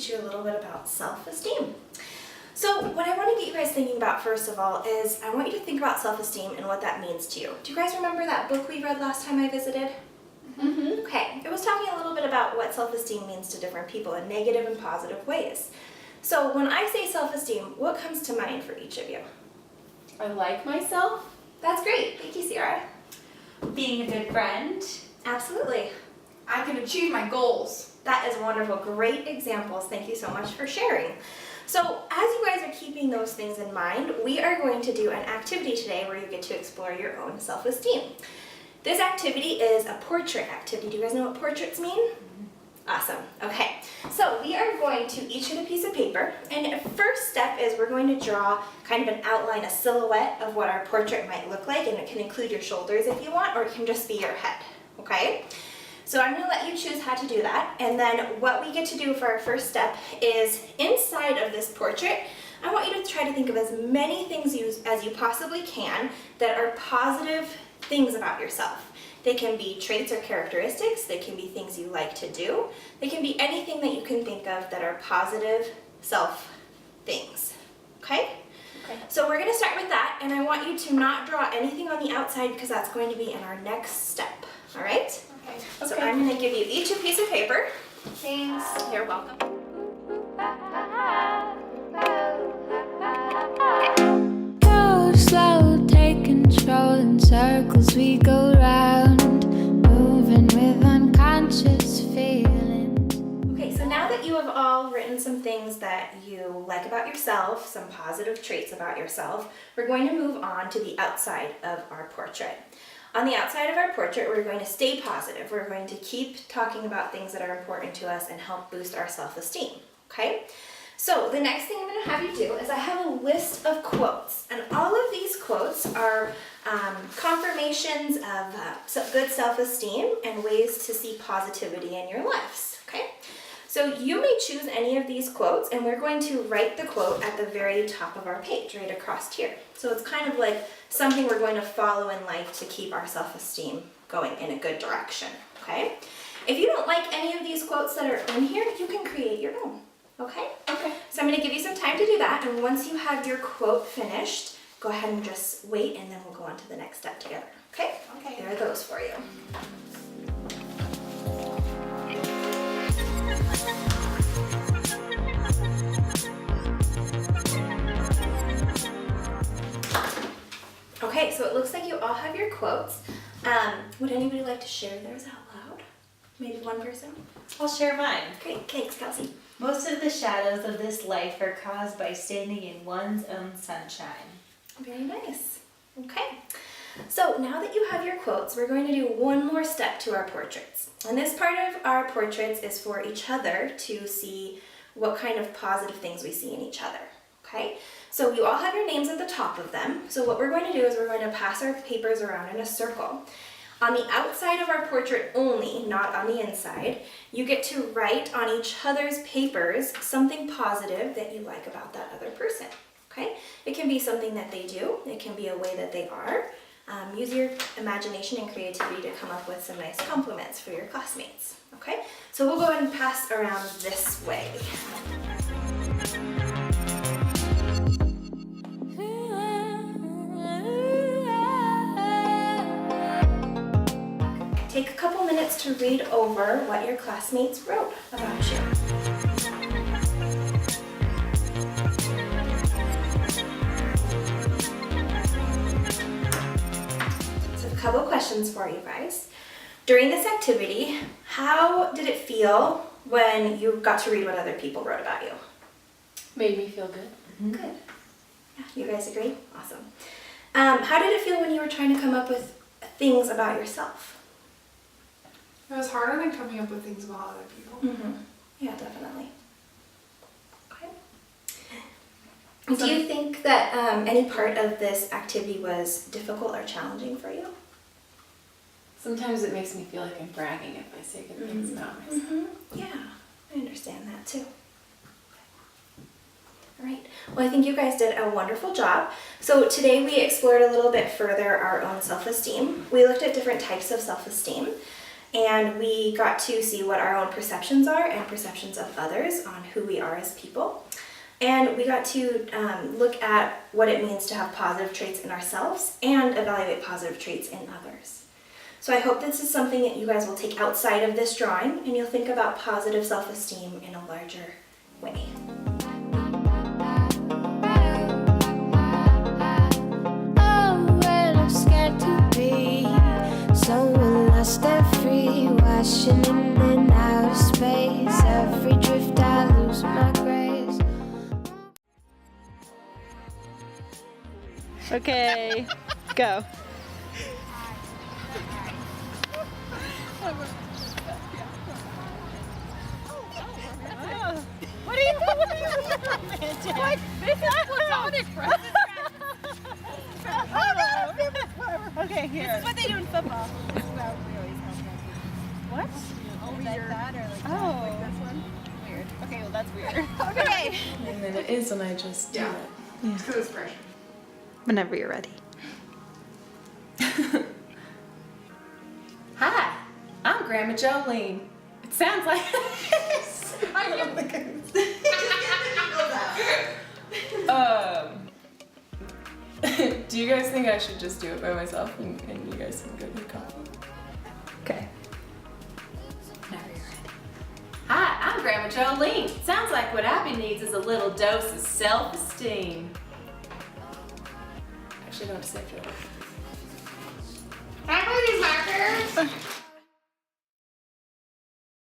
teach you a little bit about self-esteem. So what I want to get you guys thinking about first of all is I want you to think about self-esteem and what that means to you. Do you guys remember that book we read last time I visited? Mm-hmm. Okay, it was talking a little bit about what self-esteem means to different people in negative and positive ways. So when I say self-esteem, what comes to mind for each of you? I like myself. That's great. Thank you, Sierra. Being a good friend. Absolutely. I can achieve my goals. That is wonderful. Great examples. Thank you so much for sharing. So as you guys are keeping those things in mind, we are going to do an activity today where you get to explore your own self-esteem. This activity is a portrait activity. Do you guys know what portraits mean? Awesome. Okay, so we are going to each get a piece of paper, and the first step is we're going to draw kind of an outline, a silhouette of what our portrait might look like, and it can include your shoulders if you want, or it can just be your head, okay? So I'm going to let you choose how to do that, and then what we get to do for our first step is inside of this portrait, I want you to try to think of as many things as you possibly can that are positive things about yourself. They can be traits or characteristics, they can be things you like to do, they can be anything that you can think of that are positive self things, okay? Okay. So we're going to start with that, and I want you to not draw anything on the outside because that's going to be in our next step, all right? Okay. So I'm going to give you each a piece of paper. Thanks. You're welcome. Go slow, take control in circles we go round, moving with unconscious feelings. Okay, so now that you have all written some things that you like about yourself, some positive traits about yourself, we're going to move on to the outside of our portrait. On the outside of our portrait, we're going to stay positive. We're going to keep talking about things that are important to us and help boost our self-esteem, okay? So the next thing I'm going to have you do is I have a list of quotes, and all of these quotes are confirmations of good self-esteem and ways to see positivity in your lives, okay? So you may choose any of these quotes, and we're going to write the quote at the very top of our page, right across here. So it's kind of like something we're going to follow in life to keep our self-esteem going in a good direction, okay? If you don't like any of these quotes that are in here, you can create your own, okay? Okay. So I'm going to give you some time to do that, and once you have your quote finished, go ahead and just wait, and then we'll go on to the next step together, okay? Okay. There are those for you. Okay, so it looks like you all have your quotes. Would anybody like to share theirs out loud? Maybe one person? I'll share mine. Great, thanks, Kelsey. Most of the shadows of this life are caused by standing in one's own sunshine. Very nice. Okay, so now that you have your quotes, we're going to do one more step to our portraits. And this part of our portraits is for each other to see what kind of positive things we see in each other, okay? So you all have your names at the top of them. So what we're going to do is we're going to pass our papers around in a circle. On the outside of our portrait only, not on the inside, you get to write on each other's papers something positive that you like about that other person, okay? It can be something that they do, it can be a way that they are. Use your imagination and creativity to come up with some nice compliments for your classmates, okay? So we'll go ahead and pass around this way. Take a couple minutes to read over what your classmates wrote about you. So a couple questions for you guys. During this activity, how did it feel when you got to read what other people wrote about you? Made me feel good. Good. Yeah, you guys agree? Awesome. How did it feel when you were trying to come up with things about yourself? It was harder than coming up with things about other people. Mm-hmm. Yeah, definitely. Okay. Do you think that any part of this activity was difficult or challenging for you? Sometimes it makes me feel like I'm bragging if I say good things about myself. Mm-hmm. Yeah, I understand that too. All right. Well, I think you guys did a wonderful job. So today we explored a little bit further our own self-esteem. We looked at different types of self-esteem. and we got to see what our own perceptions are and perceptions of others on who we are as people. And we got to look at what it means to have positive traits in ourselves and evaluate positive traits in others. So I hope this is something that you guys will take outside of this drawing and you'll think about positive self-esteem in a larger way. Oh, well, I'm scared to be so lost and free, washing in and out of space. Every drift I lose my grace. Okay, go. What are you romantic? Like, this is platonic, okay, here. This is what they do in football. What? Oh, like that or like like this one? Weird. Okay, well that's weird. Okay. And then it is when I just do it. It's because it's fresh. Whenever you're ready. Hi, I'm Grandma Jolene. It sounds like I love the goose. Do you guys think I should just do it by myself and you guys can go get coffee? Okay. Whenever you're ready. Hi, I'm Grandma Jolene. Sounds like what Abby needs is a little dose of self-esteem. Actually, don't have to say it. Can I play these markers?